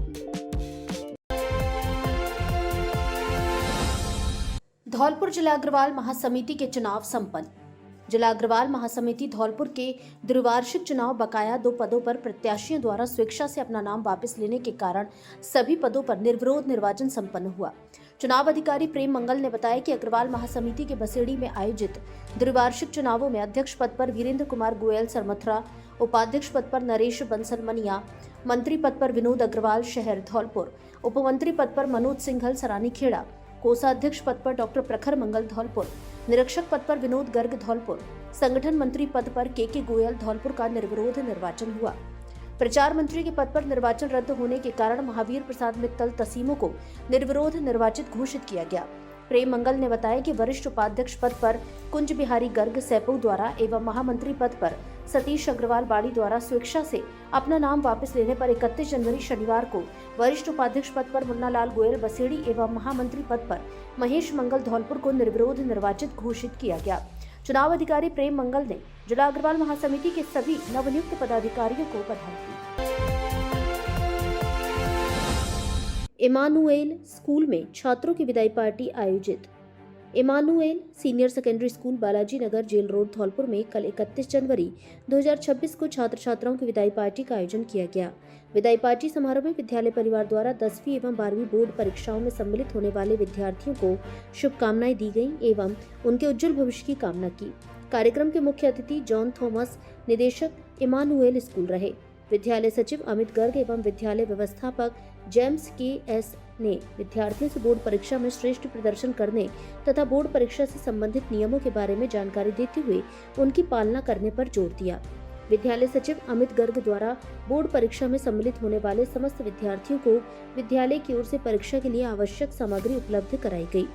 धौलपुर जिला अग्रवाल महासमिति के चुनाव संपन्न। जिला अग्रवाल महासमिति धौलपुर के द्विवार्षिक चुनाव बकाया 2 पदों पर प्रत्याशियों द्वारा स्वेच्छा से अपना नाम वापस लेने के कारण सभी पदों पर निर्विरोध निर्वाचन संपन्न हुआ। चुनाव अधिकारी प्रेम मंगल ने बताया कि अग्रवाल महासमिति के बसेड़ी में आयोजित द्विवार्षिक चुनावों में अध्यक्ष पद पर वीरेंद्र कुमार गोयल सरमथरा, उपाध्यक्ष पद पर नरेश बंसल मनिया, मंत्री पद पर विनोद अग्रवाल शहर धौलपुर, उपमंत्री पद पर मनोज सिंघल सरानी खेड़ा, कोषाध्यक्ष पद पर डॉक्टर प्रखर मंगल धौलपुर, निरीक्षक पद पर विनोद गर्ग धौलपुर, संगठन मंत्री पद पर के गोयल धौलपुर का निर्विरोध निर्वाचन हुआ। प्रचार मंत्री के पद पर निर्वाचन रद्द होने के कारण महावीर प्रसाद मित्तल तसीमो को निर्विरोध निर्वाचित घोषित किया गया। प्रेम मंगल ने बताया कि वरिष्ठ उपाध्यक्ष पद पर कुंज बिहारी गर्ग सैपऊ द्वारा एवं महामंत्री पद पर सतीश अग्रवाल बाड़ी द्वारा स्वेच्छा से अपना नाम वापस लेने पर 31 जनवरी शनिवार को वरिष्ठ उपाध्यक्ष पद पर मुन्नालाल गोयल बसेड़ी एवं महामंत्री पद पर महेश मंगल धौलपुर को निर्विरोध निर्वाचित घोषित किया गया। चुनाव अधिकारी प्रेम मंगल ने जिला अग्रवाल महासमिति के सभी नवनियुक्त पदाधिकारियों को बधाई दी। इमानुएल स्कूल में छात्रों की विदाई पार्टी आयोजित। Emmanuel senior secondary school Balaji Nagar jail road Dholpur में कल 31 जनवरी 2026 को छात्र छात्राओं की विदाई पार्टी का आयोजन किया गया। विदाई पार्टी समारोह में विद्यालय परिवार द्वारा 10वीं एवं 12वीं बोर्ड परीक्षाओं में सम्मिलित होने वाले विद्यार्थियों को शुभकामनाएं दी गईं एवं उनके उज्जवल भविष्य की कामना की। कार्यक्रम के मुख्य अतिथि जॉन थॉमस निदेशक इमानुएल स्कूल रहे। विद्यालय सचिव अमित गर्ग एवं विद्यालय व्यवस्थापक जेम्स के एस ने विद्यार्थियों से बोर्ड परीक्षा में श्रेष्ठ प्रदर्शन करने तथा बोर्ड परीक्षा से संबंधित नियमों के बारे में जानकारी देते हुए उनकी पालना करने पर जोर दिया। विद्यालय सचिव अमित गर्ग द्वारा बोर्ड परीक्षा में सम्मिलित होने वाले समस्त विद्यार्थियों को विद्यालय की ओर से परीक्षा के लिए आवश्यक सामग्री उपलब्ध कराई गई।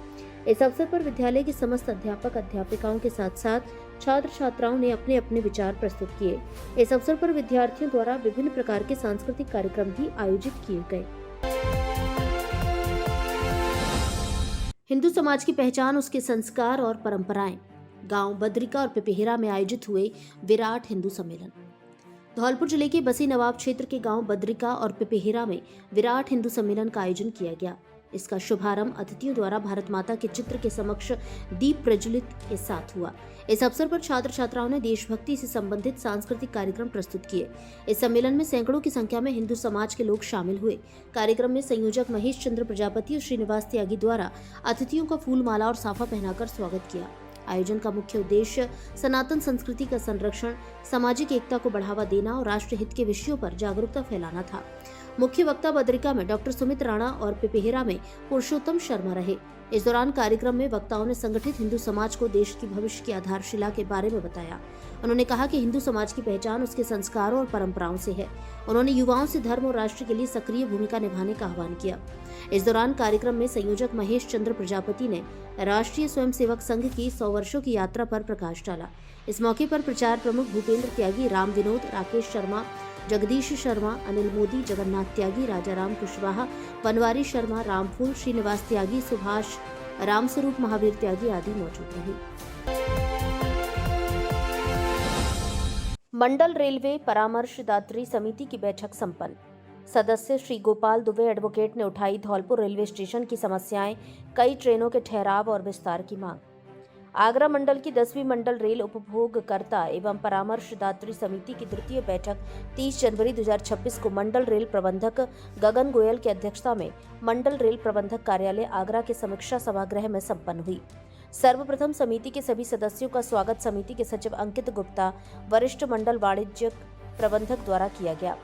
इस अवसर पर विद्यालय के समस्त अध्यापक अध्यापिकाओं के साथ साथ छात्र छात्राओं ने अपने अपने विचार प्रस्तुत किए। इस अवसर पर विद्यार्थियों द्वारा विभिन्न प्रकार के सांस्कृतिक कार्यक्रम भी आयोजित किए गए। हिंदू समाज की पहचान उसके संस्कार और परंपराएं। गांव बद्रिका और पिपहिरा में आयोजित हुए विराट हिंदू सम्मेलन। धौलपुर जिले के बसी नवाब क्षेत्र के गांव बद्रिका और पिपहिरा में विराट हिंदू सम्मेलन का आयोजन किया गया। इसका शुभारंभ अतिथियों द्वारा भारत माता के चित्र के समक्ष दीप प्रज्वलित के साथ हुआ। इस अवसर पर छात्र छात्राओं ने देशभक्ति से संबंधित सांस्कृतिक कार्यक्रम प्रस्तुत किए। इस सम्मेलन में सैकड़ों की संख्या में हिंदू समाज के लोग शामिल हुए। कार्यक्रम में संयोजक महेश चंद्र प्रजापति और श्रीनिवास त्यागी द्वारा अतिथियों का फूल माला और साफा पहनाकर स्वागत किया। आयोजन का मुख्य उद्देश्य सनातन संस्कृति का संरक्षण, सामाजिक एकता को बढ़ावा देना और राष्ट्र हित के विषयों पर जागरूकता फैलाना था। मुख्य वक्ता बद्रिका में डॉक्टर सुमित राणा और पिपहिरा में पुरुषोत्तम शर्मा रहे। इस दौरान कार्यक्रम में वक्ताओं ने संगठित हिंदू समाज को देश की भविष्य की आधारशिला के बारे में बताया। उन्होंने कहा कि हिंदू समाज की पहचान उसके संस्कारों और परंपराओं से है। उन्होंने युवाओं से धर्म और राष्ट्र के लिए सक्रिय भूमिका निभाने का आह्वान किया। इस दौरान कार्यक्रम में संयोजक महेश चंद्र प्रजापति ने राष्ट्रीय स्वयंसेवक संघ की 100 वर्षों की यात्रा पर प्रकाश डाला। इस मौके पर प्रचार प्रमुख भूपेंद्र त्यागी, राम विनोद, राकेश शर्मा, जगदीश शर्मा, अनिल मोदी, जगन्नाथ त्यागी, राजाराम कुशवाहा, बनवारी शर्मा, रामफूल, श्रीनिवास त्यागी, सुभाष, रामस्वरूप, महावीर त्यागी आदि मौजूद रहे। मंडल रेलवे परामर्शदात्री समिति की बैठक संपन्न। सदस्य श्री गोपाल दुबे एडवोकेट ने उठाई धौलपुर रेलवे स्टेशन की समस्याएं, कई ट्रेनों के ठहराव और विस्तार की मांग। आगरा मंडल की 10वीं मंडल रेल उपभोगकर्ता एवं परामर्शदात्री समिति की तृतीय बैठक 30 जनवरी 2026 को मंडल रेल प्रबंधक गगन गोयल की अध्यक्षता में मंडल रेल प्रबंधक कार्यालय आगरा के समीक्षा सभागृह में संपन्न हुई। सर्वप्रथम समिति के सभी सदस्यों का स्वागत समिति के सचिव अंकित गुप्ता, वरिष्ठ मंडल वाणिज्यिक प्रबंधक द्वारा किया गया।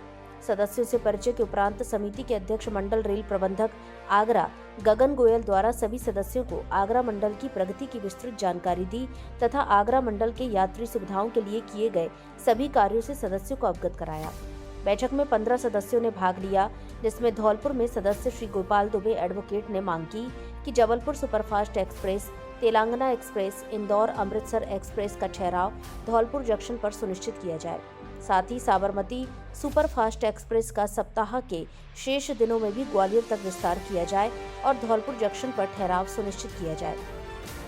सदस्यों से परिचय के उपरांत समिति के अध्यक्ष मंडल रेल प्रबंधक आगरा गगन गोयल द्वारा सभी सदस्यों को आगरा मंडल की प्रगति की विस्तृत जानकारी दी तथा आगरा मंडल के यात्री सुविधाओं के लिए किए गए सभी कार्यों से सदस्यों को अवगत कराया। बैठक में 15 सदस्यों ने भाग लिया, जिसमें धौलपुर में सदस्य श्री गोपाल दुबे एडवोकेट ने मांग की कि Jabalpur superfast express, Telangana express, Indore Amritsar express का ठहराव धौलपुर जंक्शन पर सुनिश्चित किया जाए। साथ ही साबरमती सुपरफास्ट एक्सप्रेस का सप्ताह के शेष दिनों में भी ग्वालियर तक विस्तार किया जाए और धौलपुर जंक्शन पर ठहराव सुनिश्चित किया जाए।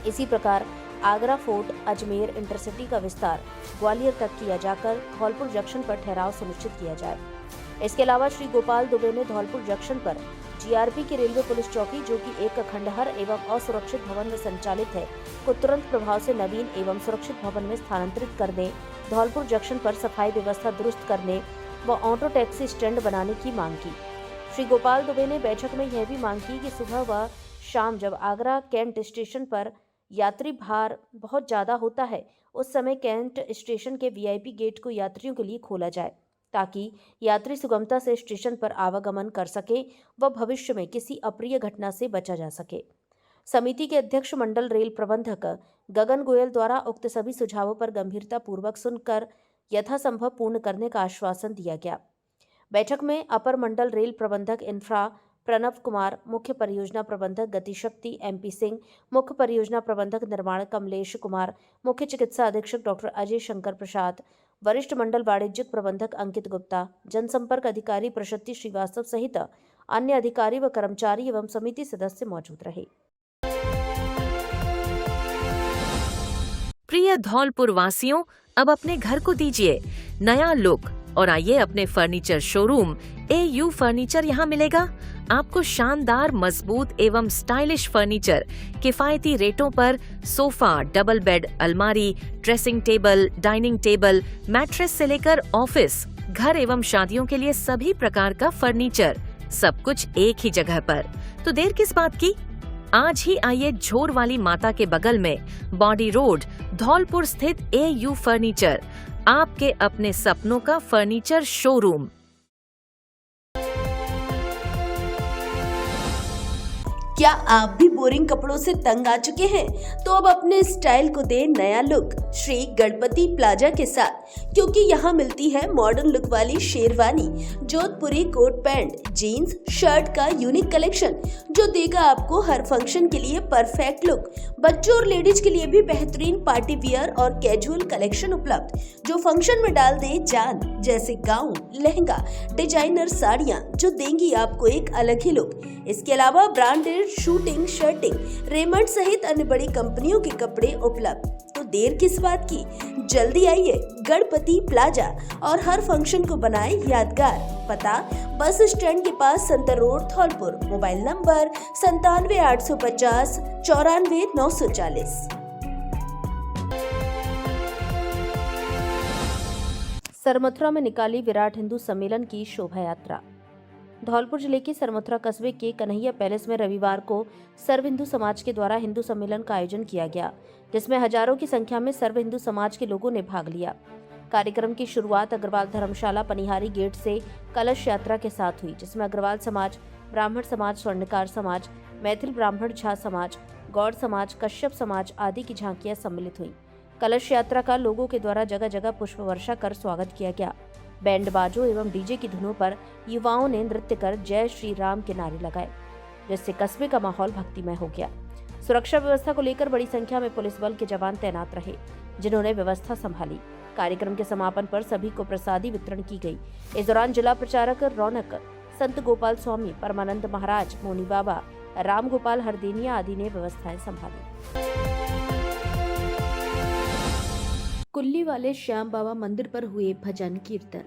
इसी प्रकार आगरा फोर्ट अजमेर इंटरसिटी का विस्तार ग्वालियर तक किया जाकर धौलपुर जंक्शन पर ठहराव सुनिश्चित किया जाए। इसके अलावा श्री गोपाल दुबे ने धौलपुर जंक्शन पर जीआरपी की रेलवे पुलिस चौकी, जो कि एक खंडहर एवं असुरक्षित भवन में संचालित है, को तुरंत प्रभाव से नवीन एवं सुरक्षित भवन में स्थानांतरित करने, धौलपुर जंक्शन पर सफाई व्यवस्था दुरुस्त करने व ऑटो टैक्सी स्टैंड बनाने की मांग की। श्री गोपाल दुबे ने बैठक में यह भी मांग की कि सुबह व शाम जब आगरा कैंट स्टेशन पर यात्री भार बहुत ज्यादा होता है, उस समय कैंट स्टेशन के वीआईपी गेट को यात्रियों के लिए खोला जाए, ताकि यात्री सुगमता से स्टेशन पर आवागमन कर सके व भविष्य में किसी अप्रिय घटना से बचा जा सके। समिति के अध्यक्ष मंडल रेल प्रबंधक गगन गोयल द्वारा उक्त सभी सुझावों पर गंभीरता पूर्वक सुनकर यथासंभव पूर्ण करने का आश्वासन दिया गया। बैठक में अपर मंडल रेल प्रबंधक इंफ्रा प्रणव कुमार, मुख्य परियोजना प्रबंधक गतिशक्ति MP सिंह, मुख्य परियोजना प्रबंधक निर्माण कमलेश कुमार, मुख्य चिकित्सा अधीक्षक डॉक्टर अजय शंकर प्रसाद, वरिष्ठ मंडल वाणिज्यिक प्रबंधक अंकित गुप्ता, जनसंपर्क अधिकारी प्रशस्ति श्रीवास्तव सहित अन्य अधिकारी व कर्मचारी एवं समिति सदस्य मौजूद रहे। प्रिय धौलपुर वासियों, अब अपने घर को दीजिए नया लुक और आइए अपने फर्नीचर शोरूम AU फर्नीचर यहाँ मिलेगा। आपको शानदार, मजबूत एवं स्टाइलिश फर्नीचर किफायती रेटों पर सोफा, डबल बेड, अलमारी, dressing table, dining table, mattress से लेकर ऑफिस, घर एवं शादियों के लिए सभी प्रकार का फर्नीचर, सब कुछ एक ही जगह पर। तो देर किस बात की, आज ही आइए झोर वाली माता के बगल में बॉडी रोड धौलपुर स्थित AU फर्नीचर, आपके अपने सपनों का फर्नीचर शोरूम। क्या आप भी बोरिंग कपड़ों से तंग आ चुके हैं? तो अब अपने स्टाइल को दे नया लुक श्री गणपति प्लाजा के साथ, क्योंकि यहाँ मिलती है मॉडर्न लुक वाली शेरवानी, जोधपुरी कोट पैंट, जीन्स, शर्ट का यूनिक कलेक्शन जो देगा आपको हर फंक्शन के लिए परफेक्ट लुक। बच्चों और लेडीज के लिए भी बेहतरीन पार्टी वियर और कैजुअल कलेक्शन उपलब्ध जो फंक्शन में डाल दे जान, जैसे गाउन, लहंगा, डिजाइनर साड़ियाँ जो देंगी आपको एक अलग ही लुक। इसके अलावा ब्रांडेड शूटिंग, शर्टिंग, रेमंड सहित अन्य बड़ी कंपनियों के कपड़े उपलब्ध। तो देर किस बात की, जल्दी आइए गणपति प्लाजा और हर फंक्शन को बनाए यादगार। पता बस स्टैंड के पास Santar road Dholpur. Mobile number 97 850 94 940। Sarmathura में निकाली विराट हिंदू सम्मेलन की शोभा यात्रा। धौलपुर जिले के सरमथुरा कस्बे के कन्हैया पैलेस में रविवार को सर्व हिंदू समाज के द्वारा हिंदू सम्मेलन का आयोजन किया गया, जिसमें हजारों की संख्या में सर्व हिंदू समाज के लोगों ने भाग लिया। कार्यक्रम की शुरुआत अग्रवाल धर्मशाला पनिहारी गेट से कलश यात्रा के साथ हुई, जिसमें अग्रवाल समाज, ब्राह्मण समाज, स्वर्णकार समाज, मैथिल ब्राह्मण झा समाज, गौड़ समाज, कश्यप समाज आदि की झांकियां सम्मिलित हुई। कलश यात्रा का लोगों के द्वारा जगह जगह पुष्प वर्षा कर स्वागत किया गया। बैंड बाजों एवं डीजे की धुनों पर युवाओं ने नृत्य कर जय श्री राम के नारे लगाए, जिससे कस्बे का माहौल भक्तिमय हो गया। सुरक्षा व्यवस्था को लेकर बड़ी संख्या में पुलिस बल के जवान तैनात रहे, जिन्होंने व्यवस्था संभाली। कार्यक्रम के समापन पर सभी को प्रसादी वितरण की गई। इस दौरान जिला प्रचारक रौनक, संत गोपाल स्वामी, परमानंद महाराज, मोनी बाबा, राम गोपाल हरदेनिया आदि ने व्यवस्थाएं संभाली। कुल्ली वाले श्याम बाबा मंदिर पर हुए भजन कीर्तन।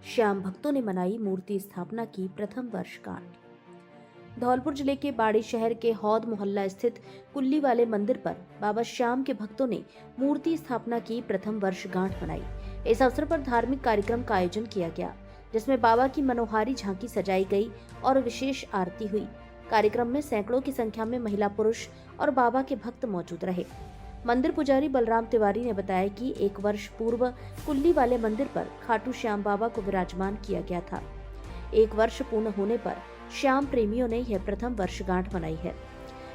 श्याम भक्तों ने मनाई मूर्ति स्थापना की प्रथम वर्षगांठ। धौलपुर जिले के बाड़ी शहर के हौद मोहल्ला स्थित कुल्ली वाले मंदिर पर बाबा श्याम के भक्तों ने मूर्ति स्थापना की प्रथम वर्षगांठ मनाई। इस अवसर पर धार्मिक कार्यक्रम का आयोजन किया गया, जिसमें बाबा की मनोहारी झांकी सजाई गई और विशेष आरती हुई। कार्यक्रम में सैकड़ों की संख्या में महिला, पुरुष और बाबा के भक्त मौजूद रहे। मंदिर पुजारी बलराम तिवारी ने बताया कि 1 वर्ष पूर्व कुल्ली वाले मंदिर पर खाटू श्याम बाबा को विराजमान किया गया था। 1 वर्ष पूर्ण होने पर श्याम प्रेमियों ने यह प्रथम वर्षगांठ मनाई है।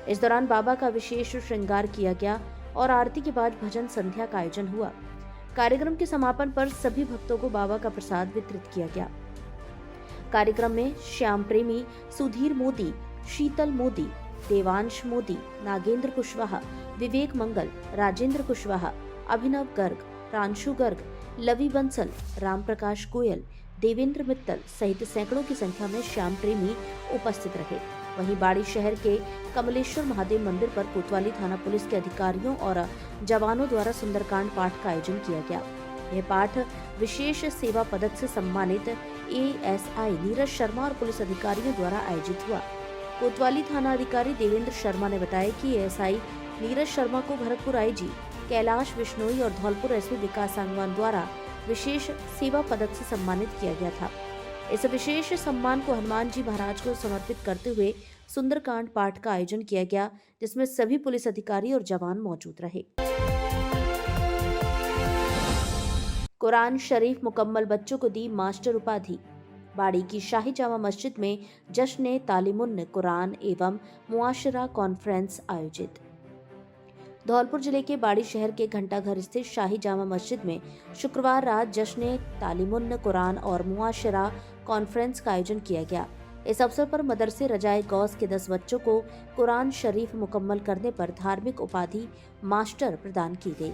इस दौरान बाबा का विशेष श्रृंगार किया गया और आरती के बाद भजन संध्या का आयोजन हुआ। कार्यक्रम के समापन पर सभी भक्तों को बाबा का प्रसाद वितरित किया गया। कार्यक्रम में श्याम प्रेमी सुधीर मोदी, शीतल मोदी, देवांश मोदी, नागेंद्र कुशवाहा, विवेक मंगल, राजेंद्र कुशवाहा, अभिनव गर्ग, रांशु गर्ग, लवी बंसल, राम प्रकाश गोयल, देवेंद्र मित्तल सहित सैकड़ों की संख्या में श्याम प्रेमी उपस्थित रहे। वहीं बाड़ी शहर के कमलेश्वर महादेव मंदिर पर कोतवाली थाना पुलिस के अधिकारियों और जवानों द्वारा सुंदरकांड पाठ का आयोजन किया गया। यह पाठ विशेष सेवा पदक से सम्मानित ASI नीरज शर्मा और पुलिस अधिकारियों द्वारा आयोजित हुआ। कोतवाली थाना अधिकारी देवेंद्र शर्मा ने बताया कि ASI नीरज शर्मा को भरतपुर IG कैलाश बिश्नोई और धौलपुर SP विकास सांगवान द्वारा विशेष सेवा पदक से सम्मानित किया गया था। इस विशेष सम्मान को हनुमान जी महाराज को समर्पित करते हुए सुंदरकांड पाठ का आयोजन किया गया, जिसमें सभी पुलिस अधिकारी और जवान मौजूद रहे। कुरान शरीफ मुकम्मल बच्चों को दी मास्टर उपाधि। बाड़ी की शाही जामा मस्जिद में जश्न तालीमुन कुरान एवं मुआशरा कॉन्फ्रेंस आयोजित। धौलपुर जिले के बाड़ी शहर के घंटाघर स्थित शाही जामा मस्जिद में शुक्रवार रात जश्न तालीमुन कुरान और मुआशरा कॉन्फ्रेंस का आयोजन किया गया। इस अवसर पर मदरसे रजाए गौस के 10 बच्चों को कुरान शरीफ मुकम्मल करने पर धार्मिक उपाधि मास्टर प्रदान की गई।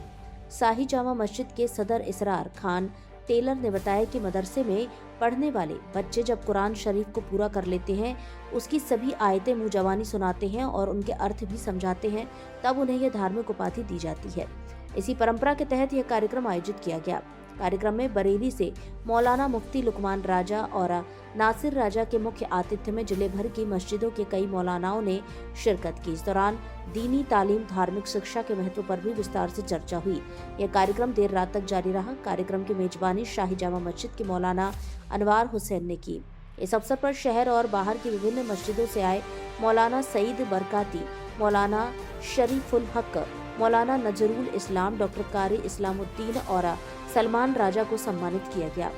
शाही जामा मस्जिद के सदर इसरार खान टेलर ने बताया कि मदरसे में पढ़ने वाले बच्चे जब कुरान शरीफ को पूरा कर लेते हैं, उसकी सभी आयतें मुंह जवानी सुनाते हैं और उनके अर्थ भी समझाते हैं, तब उन्हें यह धार्मिक उपाधि दी जाती है। इसी परंपरा के तहत यह कार्यक्रम आयोजित किया गया। कार्यक्रम में बरेली से मौलाना मुफ्ती लुकमान राजा और नासिर राजा के मुख्य आतिथ्य में जिले भर की मस्जिदों के कई मौलानाओं ने शिरकत की। इस दौरान दीनी तालीम, धार्मिक शिक्षा के महत्व पर भी विस्तार से चर्चा हुई। यह कार्यक्रम देर रात तक जारी रहा। कार्यक्रम की मेजबानी शाही जामा मस्जिद के मौलाना अनवार हुसैन ने की। इस अवसर पर शहर और बाहर की विभिन्न मस्जिदों से आए मौलाना सईद बरकाती, मौलाना शरीफुल हक, मौलाना नजरुल इस्लाम, डॉक्टर कारी इस्लामुद्दीन और सलमान राजा को सम्मानित किया गया।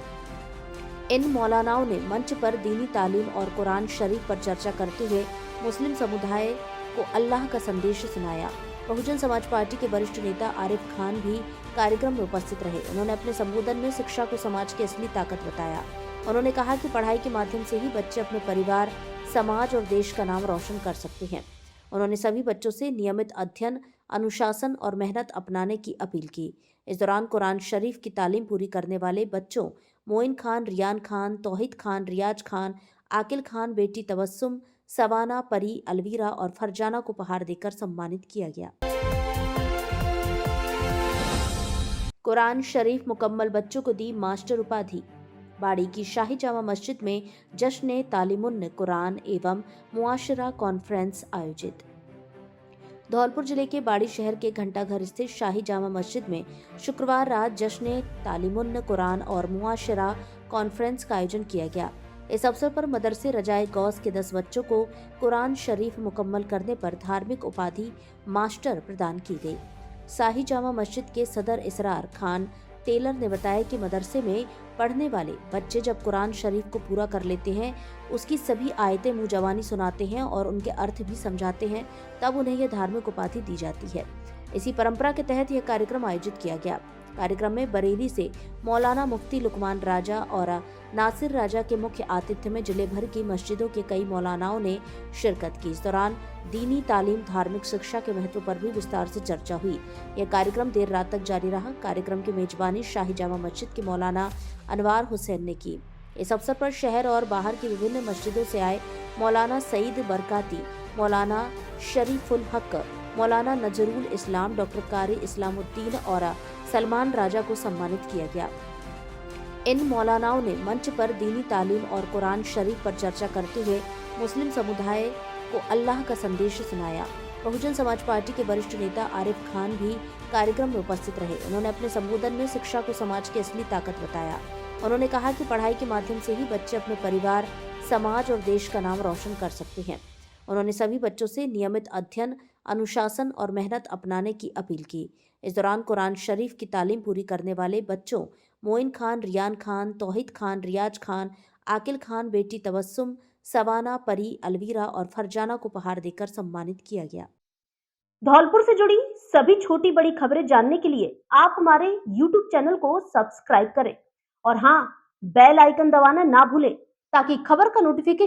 इन मौलानाओं ने मंच पर दीनी तालीम और कुरान शरीफ पर चर्चा करते हुए मुस्लिम समुदाय को अल्लाह का संदेश सुनाया। बहुजन समाज पार्टी के वरिष्ठ नेता आरिफ खान भी कार्यक्रम में उपस्थित रहे। उन्होंने अपने संबोधन में शिक्षा को समाज की असली ताकत बताया। उन्होंने कहा कि पढ़ाई के माध्यम से ही बच्चे अपने परिवार, समाज और देश का नाम रोशन कर सकते हैं। उन्होंने सभी बच्चों से नियमित अध्ययन, अनुशासन और मेहनत अपनाने की अपील की। इस दौरान कुरान शरीफ की तालीम पूरी करने वाले बच्चों मोइन खान, रियान खान, तौहीद खान, रियाज खान, आकिल खान, बेटी तबस्सुम, सवाना, परी, अलवीरा और फरजाना को उपहार देकर सम्मानित किया गया। कुरान शरीफ मुकम्मल बच्चों को दी मास्टर उपाधि। बाड़ी की शाही जामा मस्जिद में जश्न तालीमुन कुरान एवं मुआशरा कॉन्फ्रेंस आयोजित। धौलपुर जिले के बाड़ी शहर के घंटाघर स्थित शाही जामा मस्जिद में शुक्रवार रात जश्न तालीमुन कुरान और मुआशरा कॉन्फ्रेंस का आयोजन किया गया। इस अवसर पर मदरसे रजाए गौस के 10 बच्चों को कुरान शरीफ मुकम्मल करने पर धार्मिक उपाधि मास्टर प्रदान की गई। शाही जामा मस्जिद के सदर इसरार खान टेलर ने बताया कि मदरसे में पढ़ने वाले बच्चे जब कुरान शरीफ को पूरा कर लेते हैं, उसकी सभी आयतें मुंह जवानी सुनाते हैं और उनके अर्थ भी समझाते हैं, तब उन्हें यह धार्मिक उपाधि दी जाती है। इसी परंपरा के तहत यह कार्यक्रम आयोजित किया गया। कार्यक्रम में बरेली से मौलाना मुफ्ती लुकमान राजा और नासिर राजा के मुख्य आतिथ्य में जिले भर की मस्जिदों के कई मौलानाओं ने शिरकत की। इस दौरान दीनी तालीम, धार्मिक शिक्षा के महत्व पर भी विस्तार से चर्चा हुई। यह कार्यक्रम देर रात तक जारी रहा। कार्यक्रम की मेजबानी शाही जामा मस्जिद के मौलाना अनवार हुसैन ने की। इस अवसर पर शहर और बाहर की विभिन्न मस्जिदों से आए मौलाना सईद बरकाती, मौलाना शरीफुल हक, मौलाना नजरुल इस्लाम, डॉक्टर कारी इस्लामुद्दीन और सलमान राजा को सम्मानित किया गया। इन मौलानाओं ने मंच पर दीनी तालीम और कुरान शरीफ पर चर्चा करते हुए मुस्लिम समुदाय को अल्लाह का संदेश सुनाया। बहुजन समाज पार्टी के वरिष्ठ नेता आरिफ खान भी कार्यक्रम में उपस्थित रहे। उन्होंने अपने संबोधन में शिक्षा को समाज की असली ताकत बताया। उन्होंने कहा कि पढ़ाई के माध्यम से ही बच्चे अपने परिवार, समाज और देश का नाम रोशन कर सकते हैं। उन्होंने सभी बच्चों से नियमित अध्ययन, अनुशासन और मेहनत अपनाने की अपील की। इस दौरान कुरान शरीफ की तालीम पूरी करने वाले बच्चों मोइन खान, रियान खान, तौहीद खान, रियाज खान, आकिल खान, बेटी तबस्सुम, सवाना, परी, अलवीरा और फरजाना को उपहार देकर सम्मानित किया गया। धौलपुर से जुड़ी सभी छोटी बड़ी खबरें जानने के लिए आप हमारे YouTube चैनल को सब्सक्राइब करें और हाँ, बेल आइकन दबाना ना भूलें ताकि खबर का नोटिफिकेशन